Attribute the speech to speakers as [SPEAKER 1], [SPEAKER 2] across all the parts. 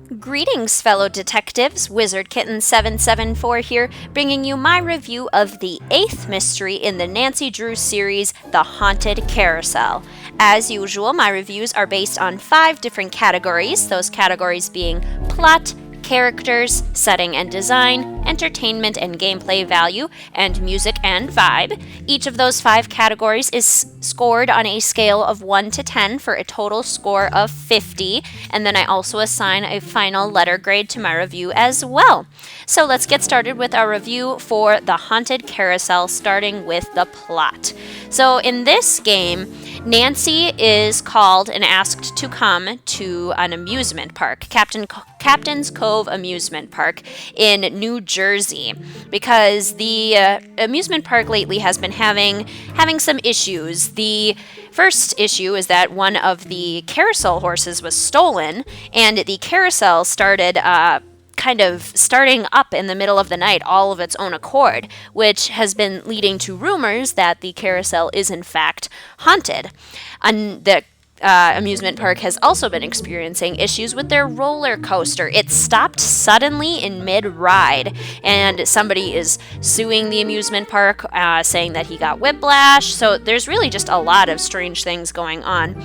[SPEAKER 1] Greetings, fellow detectives. Wizard Kitten 774 here, bringing you my review of the 8th mystery in the Nancy Drew series, The Haunted Carousel. As usual, my reviews are based on 5 different categories, those categories being plot, characters, setting and design, entertainment and gameplay value, and music and vibe. Each of those 5 categories is scored on a scale of 1 to 10 for a total score of 50, and then I also assign a final letter grade to my review as well. So let's get started with our review for The Haunted Carousel, starting with the plot. So in this game, Nancy is called and asked to come to an amusement park, Captain's Cove Amusement Park in New Jersey, because the amusement park lately has been having some issues. The first issue is that one of the carousel horses was stolen, and the carousel started kind of starting up in the middle of the night all of its own accord, which has been leading to rumors that the carousel is in fact haunted. And the amusement park has also been experiencing issues with their roller coaster. It stopped suddenly in mid-ride, and somebody is suing the amusement park, saying that he got whiplash. So there's really just a lot of strange things going on.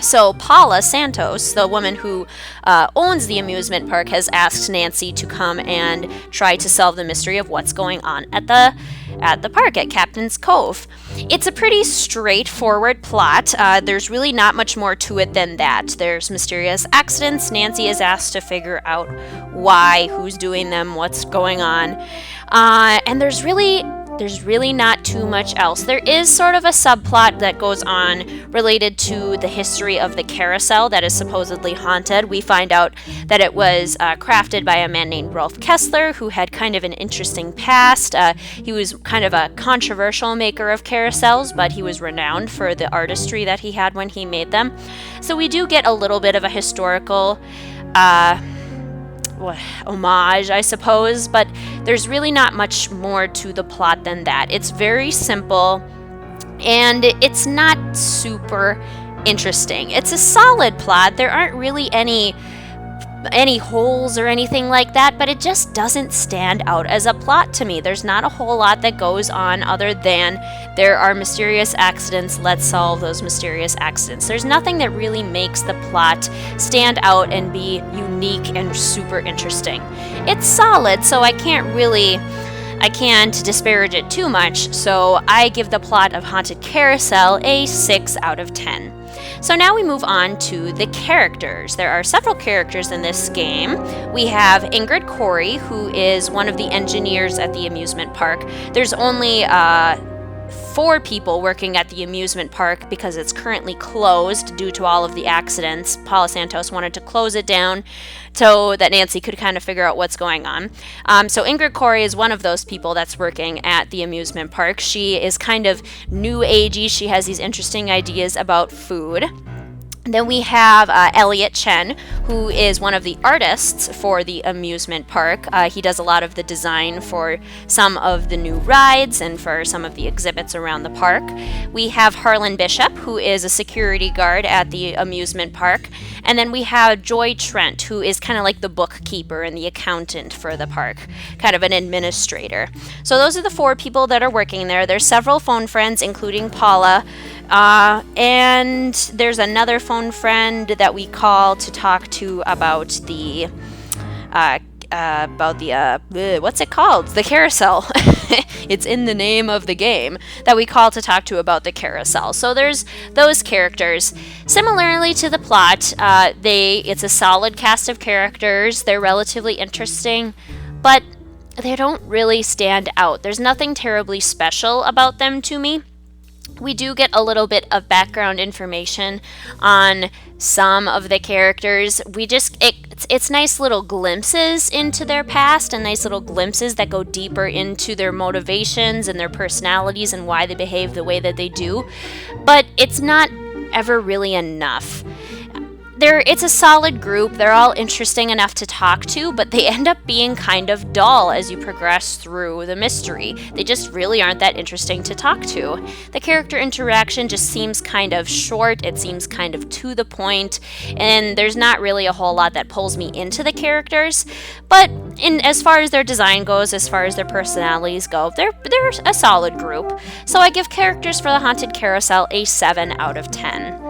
[SPEAKER 1] So Paula Santos, the woman who owns the amusement park, has asked Nancy to come and try to solve the mystery of what's going on at the park at Captain's Cove. It's a pretty straightforward plot. There's really not much more to it than that. There's mysterious accidents. Nancy is asked to figure out why, who's doing them, what's going on, and there's really not too much else. There is sort of a subplot that goes on related to the history of the carousel that is supposedly haunted. We find out that it was crafted by a man named Rolf Kessler, who had kind of an interesting past. He was kind of a controversial maker of carousels, but he was renowned for the artistry that he had when he made them. So we do get a little bit of a historical homage, I suppose, but there's really not much more to the plot than that. It's very simple, and it's not super interesting. It's a solid plot. There aren't really any holes or anything like that, but it just doesn't stand out as a plot to me. There's not a whole lot that goes on other than there are mysterious accidents, let's solve those mysterious accidents. There's nothing that really makes the plot stand out and be unique and super interesting. It's solid, so I can't disparage it too much, so I give the plot of Haunted Carousel a 6 out of 10. So now we move on to the characters. There are several characters in this game. We have Ingrid Corey, who is one of the engineers at the amusement park. There's only 4 people working at the amusement park because it's currently closed due to all of the accidents. Paula Santos wanted to close it down so that Nancy could kind of figure out what's going on. So Ingrid Corey is one of those people that's working at the amusement park. She is kind of new agey. She has these interesting ideas about food. Then we have Elliot Chen, who is one of the artists for the amusement park. He does a lot of the design for some of the new rides and for some of the exhibits around the park. We have Harlan Bishop, who is a security guard at the amusement park. And then we have Joy Trent, who is kind of like the bookkeeper and the accountant for the park, kind of an administrator. So those are the 4 people that are working there. There's several phone friends, including Paula. And there's another phone friend that we call to talk to about the what's it called? The carousel. It's in the name of the game that we call to talk to about the carousel. So there's those characters. Similarly to the plot, it's a solid cast of characters. They're relatively interesting, but they don't really stand out. There's nothing terribly special about them to me. We do get a little bit of background information on some of the characters. It's nice little glimpses into their past and nice little glimpses that go deeper into their motivations and their personalities and why they behave the way that they do. But it's not ever really enough. it's a solid group. They're all interesting enough to talk to, but they end up being kind of dull as you progress through the mystery. They just really aren't that interesting to talk to. The character interaction just seems kind of short, it seems kind of to the point, and there's not really a whole lot that pulls me into the characters. But as far as their design goes, as far as their personalities go, they're a solid group. So I give characters for the Haunted Carousel a 7 out of 10.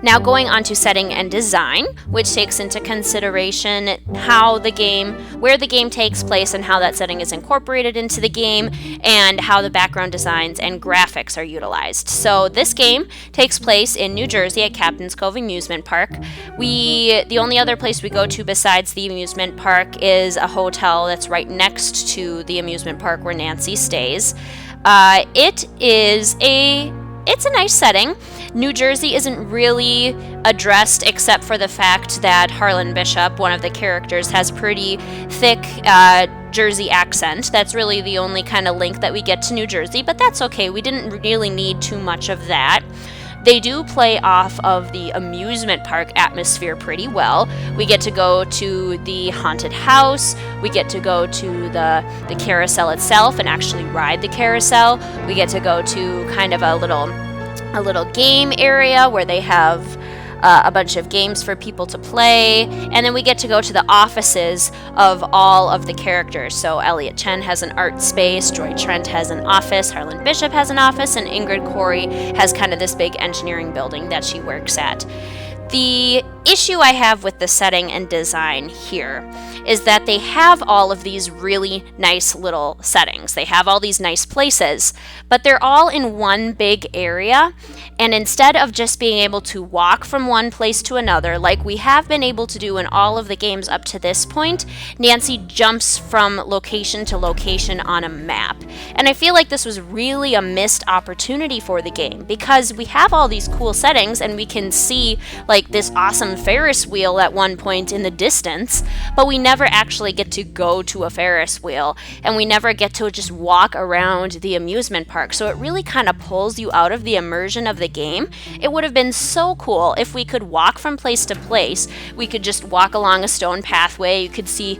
[SPEAKER 1] Now going on to setting and design, which takes into consideration where the game takes place and how that setting is incorporated into the game, and how the background designs and graphics are utilized. So this game takes place in New Jersey at Captain's Cove Amusement Park. The only other place we go to besides the amusement park is a hotel that's right next to the amusement park where Nancy stays. It's a nice setting. New Jersey isn't really addressed except for the fact that Harlan Bishop, one of the characters, has pretty thick Jersey accent. That's really the only kind of link that we get to New Jersey, but that's okay. We didn't really need too much of that. They do play off of the amusement park atmosphere pretty well. We get to go to the haunted house, we get to go to the carousel itself and actually ride the carousel. We get to go to kind of a little game area where they have a bunch of games for people to play, and then we get to go to the offices of all of the characters. So Elliot Chen has an art space, Joy Trent has an office, Harlan Bishop has an office, and Ingrid Corey has kind of this big engineering building that she works at. The issue I have with the setting and design here is that they have all of these really nice little settings. They have all these nice places, but they're all in one big area, and instead of just being able to walk from one place to another like we have been able to do in all of the games up to this point, Nancy jumps from location to location on a map. And I feel like this was really a missed opportunity for the game, because we have all these cool settings and we can see like this awesome Ferris wheel at one point in the distance, but we never actually get to go to a Ferris wheel, and we never get to just walk around the amusement park. So it really kind of pulls you out of the immersion of the game. It would have been so cool if we could walk from place to place. We could just walk along a stone pathway. You could see,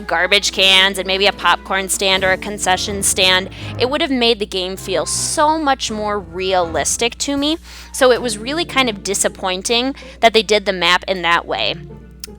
[SPEAKER 1] garbage cans and maybe a popcorn stand or a concession stand. It would have made the game feel so much more realistic to me. So it was really kind of disappointing that they did the map in that way.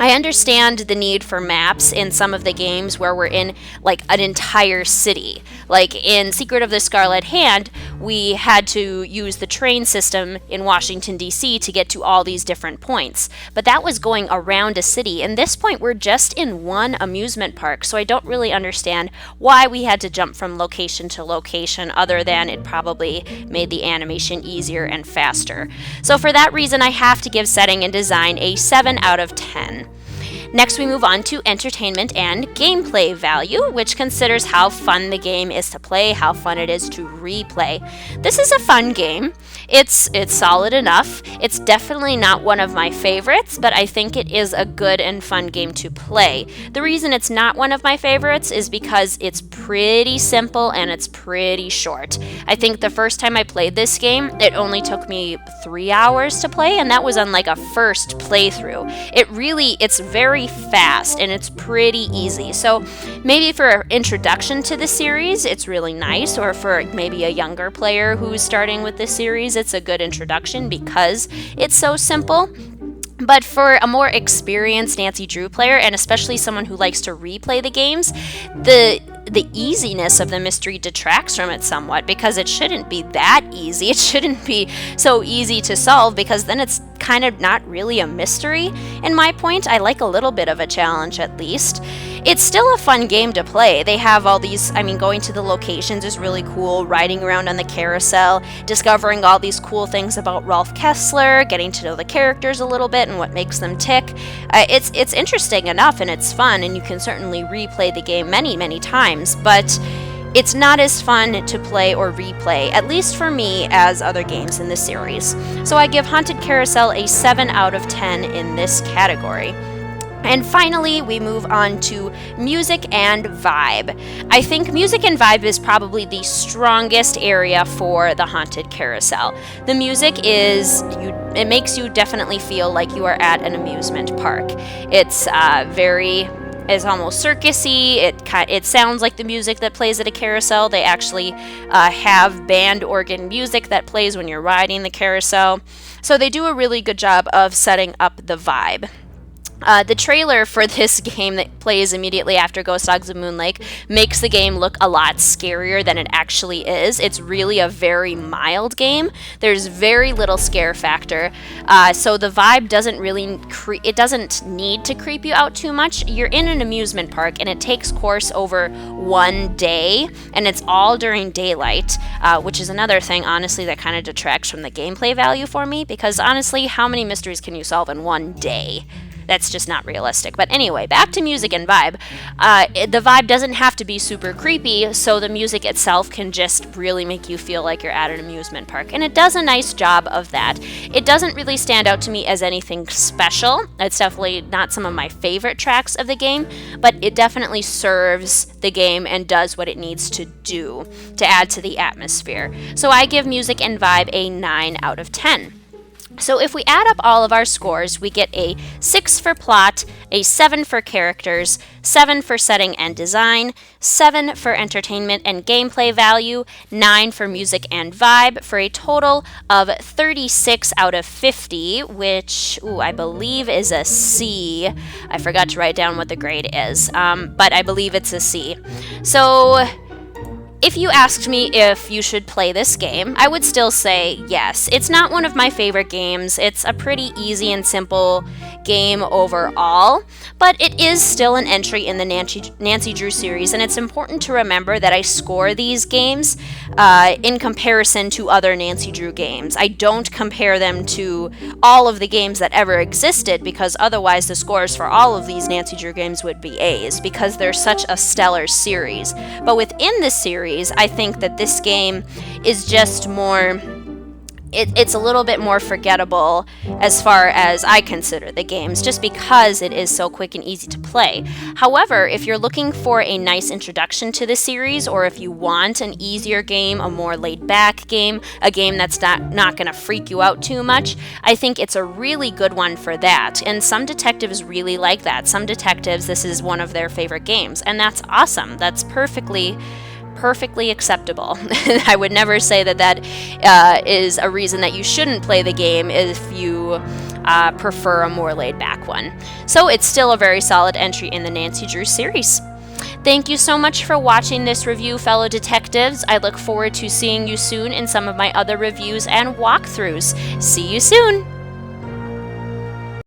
[SPEAKER 1] I understand the need for maps in some of the games where we're in like an entire city. Like in Secret of the Scarlet Hand, we had to use the train system in Washington, D.C. to get to all these different points. But that was going around a city. And this point, we're just in one amusement park. So I don't really understand why we had to jump from location to location, other than it probably made the animation easier and faster. So for that reason, I have to give setting and design a 7 out of 10. Next, we move on to entertainment and gameplay value, which considers how fun the game is to play, how fun it is to replay. This is a fun game. It's solid enough. It's definitely not one of my favorites, but I think it is a good and fun game to play. The reason it's not one of my favorites is because it's pretty simple and it's pretty short. I think the first time I played this game, it only took me 3 hours to play, and that was on like a first playthrough. It's very fast and it's pretty easy. So maybe for an introduction to the series, it's really nice, or for maybe a younger player who's starting with the series, it's a good introduction because it's so simple. But for a more experienced Nancy Drew player, and especially someone who likes to replay the games, the easiness of the mystery detracts from it somewhat, because it shouldn't be that easy. It shouldn't be so easy to solve, because then it's kind of not really a mystery. In my point, I like a little bit of a challenge at least. It's still a fun game to play. They have all these, going to the locations is really cool, riding around on the carousel, discovering all these cool things about Rolf Kessler, getting to know the characters a little bit and what makes them tick. It's interesting enough and it's fun, and you can certainly replay the game many, many times, but it's not as fun to play or replay, at least for me, as other games in the series. So I give Haunted Carousel a 7 out of 10 in this category. And finally, we move on to music and vibe. I think music and vibe is probably the strongest area for the Haunted Carousel. The music it makes you definitely feel like you are at an amusement park. It's is almost circusy. It sounds like the music that plays at a carousel. They actually have band organ music that plays when you're riding the carousel. So they do a really good job of setting up the vibe. The trailer for this game that plays immediately after Ghost Dogs of Moon Lake makes the game look a lot scarier than it actually is. It's really a very mild game. There's very little scare factor, so the vibe doesn't really it doesn't need to creep you out too much. You're in an amusement park, and it takes course over one day, and it's all during daylight, which is another thing, honestly, that kind of detracts from the gameplay value for me, because honestly, how many mysteries can you solve in one day? That's just not realistic. But anyway, back to music and vibe. The vibe doesn't have to be super creepy, so the music itself can just really make you feel like you're at an amusement park. And it does a nice job of that. It doesn't really stand out to me as anything special. It's definitely not some of my favorite tracks of the game, but it definitely serves the game and does what it needs to do to add to the atmosphere. So I give music and vibe a 9 out of 10. So if we add up all of our scores, we get a 6 for plot, a 7 for characters, 7 for setting and design, 7 for entertainment and gameplay value, 9 for music and vibe, for a total of 36 out of 50, which, I believe is a C. I forgot to write down what the grade is, but I believe it's a C. So if you asked me if you should play this game, I would still say yes. It's not one of my favorite games. It's a pretty easy and simple game overall, but it is still an entry in the Nancy Drew series, and it's important to remember that I score these games in comparison to other Nancy Drew games. I don't compare them to all of the games that ever existed, because otherwise the scores for all of these Nancy Drew games would be A's, because they're such a stellar series. But within this series, I think that this game is just more, it's a little bit more forgettable as far as I consider the games, just because it is so quick and easy to play. However, if you're looking for a nice introduction to the series, or if you want an easier game, a more laid-back game, a game that's not going to freak you out too much, I think it's a really good one for that. And some detectives really like that. Some detectives, this is one of their favorite games, and that's awesome. That's perfectly acceptable. I would never say that is a reason that you shouldn't play the game if you prefer a more laid-back one. So it's still a very solid entry in the Nancy Drew series. Thank you so much for watching this review, fellow detectives. I look forward to seeing you soon in some of my other reviews and walkthroughs. See you soon!